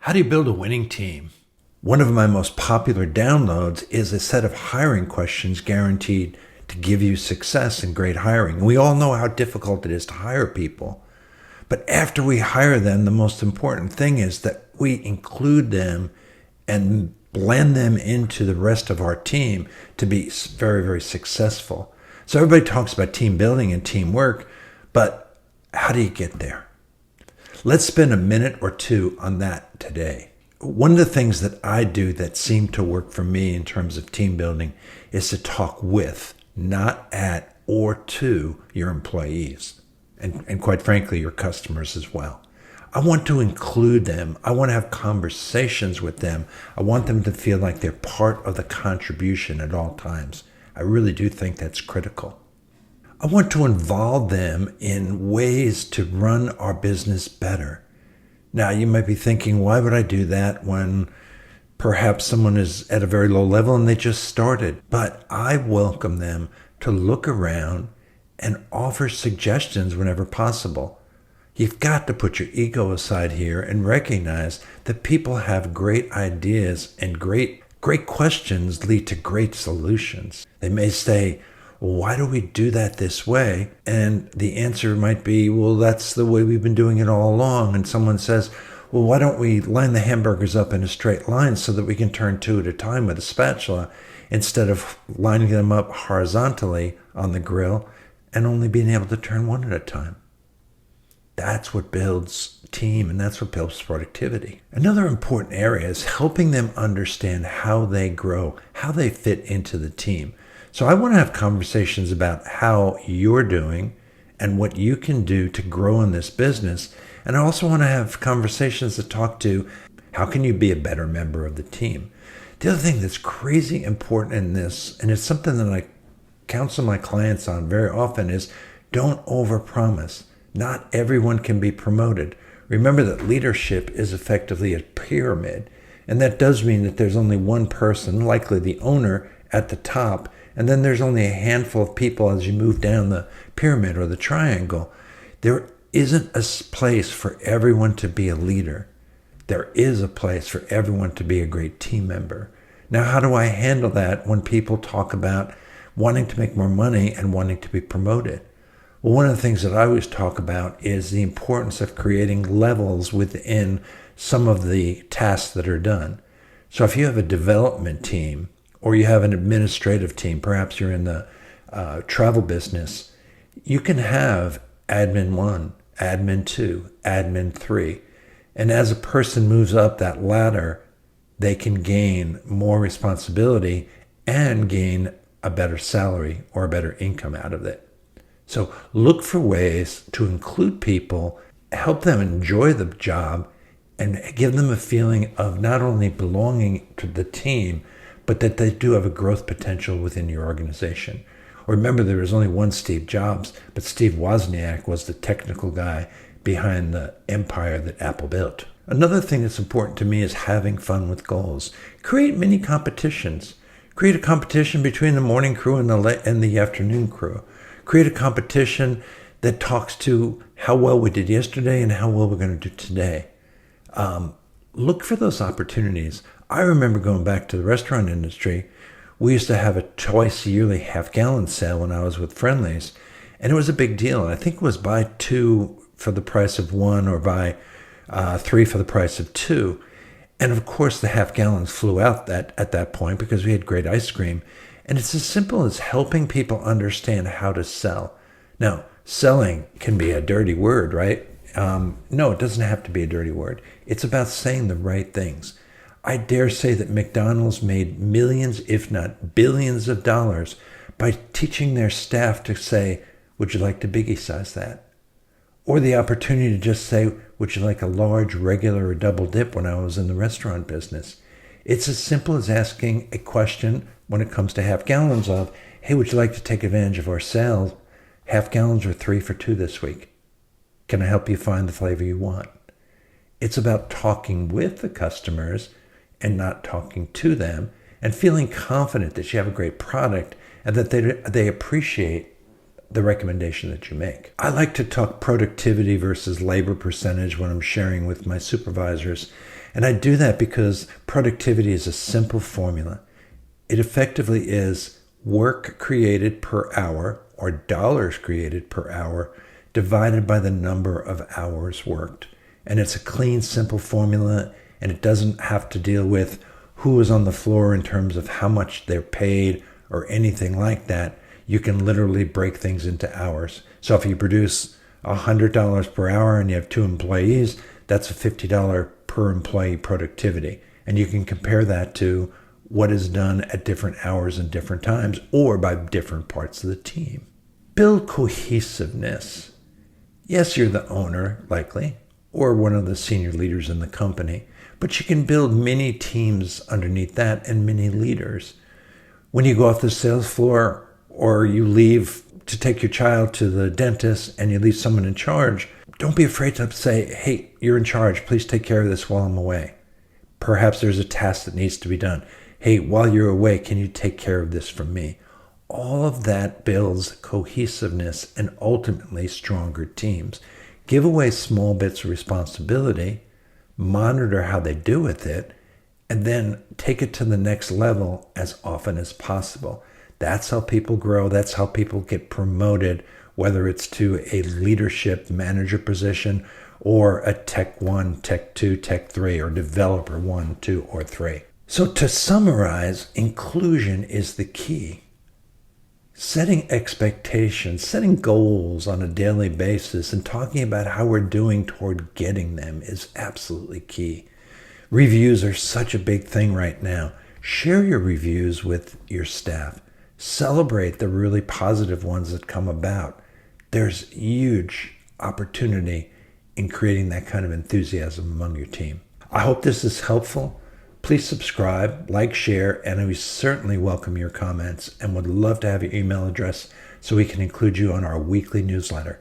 How do you build a winning team? One of my most popular downloads is a set of hiring questions guaranteed to give you success in great hiring. We all know how difficult it is to hire people. But after we hire them, the most important thing is that we include them and blend them into the rest of our team to be very, very successful. So everybody talks about team building and teamwork, but how do you get there? Let's spend a minute or two on that today. One of the things that I do that seem to work for me in terms of team building is to talk with, not at or to your employees, and quite frankly, your customers as well. I want to include them. I want to have conversations with them. I want them to feel like they're part of the contribution at all times. I really do think that's critical. I want to involve them in ways to run our business better. Now, you might be thinking, why would I do that when perhaps someone is at a very low level and they just started? But I welcome them to look around and offer suggestions whenever possible. You've got to put your ego aside here and recognize that people have great ideas, and great questions lead to great solutions. They may say, well, why do we do that this way? And the answer might be, well, that's the way we've been doing it all along. And someone says, well, why don't we line the hamburgers up in a straight line so that we can turn two at a time with a spatula instead of lining them up horizontally on the grill and only being able to turn one at a time? That's what builds team, and that's what builds productivity. Another important area is helping them understand how they grow, how they fit into the team. So I want to have conversations about how you're doing and what you can do to grow in this business. And I also want to have conversations that talk to how can you be a better member of the team. The other thing that's crazy important in this, and it's something that I counsel my clients on very often, is don't overpromise. Not everyone can be promoted. Remember that leadership is effectively a pyramid, and that does mean that there's only one person, likely the owner, at the top, and then there's only a handful of people as you move down the pyramid or the triangle. There isn't a place for everyone to be a leader. There is a place for everyone to be a great team member. Now, how do I handle that when people talk about wanting to make more money and wanting to be promoted? Well, one of the things that I always talk about is the importance of creating levels within some of the tasks that are done. So if you have a development team or you have an administrative team, perhaps you're in the travel business, you can have admin 1, admin 2, admin 3. And as a person moves up that ladder, they can gain more responsibility and gain a better salary or a better income out of it. So look for ways to include people, help them enjoy the job, and give them a feeling of not only belonging to the team, but that they do have a growth potential within your organization. Remember, there was only one Steve Jobs, but Steve Wozniak was the technical guy behind the empire that Apple built. Another thing that's important to me is having fun with goals. Create mini competitions. Create a competition between the morning crew and the afternoon crew. Create a competition that talks to how well we did yesterday and how well we're going to do today. Look for those opportunities. I remember going back to the restaurant industry. We used to have a twice yearly half-gallon sale when I was with Friendly's, and it was a big deal. And I think it was buy 2 for the price of 1 or buy 3 for the price of 2. And of course, the half-gallons flew out at that point because we had great ice cream. And it's as simple as helping people understand how to sell. Now, selling can be a dirty word, right? No, it doesn't have to be a dirty word. It's about saying the right things. I dare say that McDonald's made millions, if not billions of dollars by teaching their staff to say, would you like to biggie size that? Or the opportunity to just say, would you like a large, regular, or double dip when I was in the restaurant business? It's as simple as asking a question when it comes to half gallons of, hey, would you like to take advantage of our sale? Half gallons are 3 for 2 this week. Can I help you find the flavor you want? It's about talking with the customers and not talking to them, and feeling confident that you have a great product and that they appreciate the recommendation that you make. I like to talk productivity versus labor percentage when I'm sharing with my supervisors. And I do that because productivity is a simple formula. It effectively is work created per hour, or dollars created per hour, divided by the number of hours worked. And it's a clean, simple formula, and it doesn't have to deal with who is on the floor in terms of how much they're paid or anything like that. You can literally break things into hours. So if you produce $100 per hour and you have 2 employees, that's a $50 per employee productivity. And you can compare that to what is done at different hours and different times, or by different parts of the team. Build cohesiveness. Yes, you're the owner, likely, or one of the senior leaders in the company, but you can build many teams underneath that and many leaders. When you go off the sales floor, or you leave to take your child to the dentist and you leave someone in charge, don't be afraid to say, hey, you're in charge. Please take care of this while I'm away. Perhaps there's a task that needs to be done. Hey, while you're away, can you take care of this for me? All of that builds cohesiveness and ultimately stronger teams. Give away small bits of responsibility, monitor how they do with it, and then take it to the next level as often as possible. That's how people grow. That's how people get promoted, whether it's to a leadership manager position or a Tech 1, Tech 2, Tech 3, or Developer 1, 2, or 3. So to summarize, inclusion is the key. Setting expectations, setting goals on a daily basis, and talking about how we're doing toward getting them is absolutely key. Reviews are such a big thing right now. Share your reviews with your staff. Celebrate the really positive ones that come about. There's huge opportunity in creating that kind of enthusiasm among your team. I hope this is helpful. Please subscribe, like, share, and we certainly welcome your comments and would love to have your email address so we can include you on our weekly newsletter.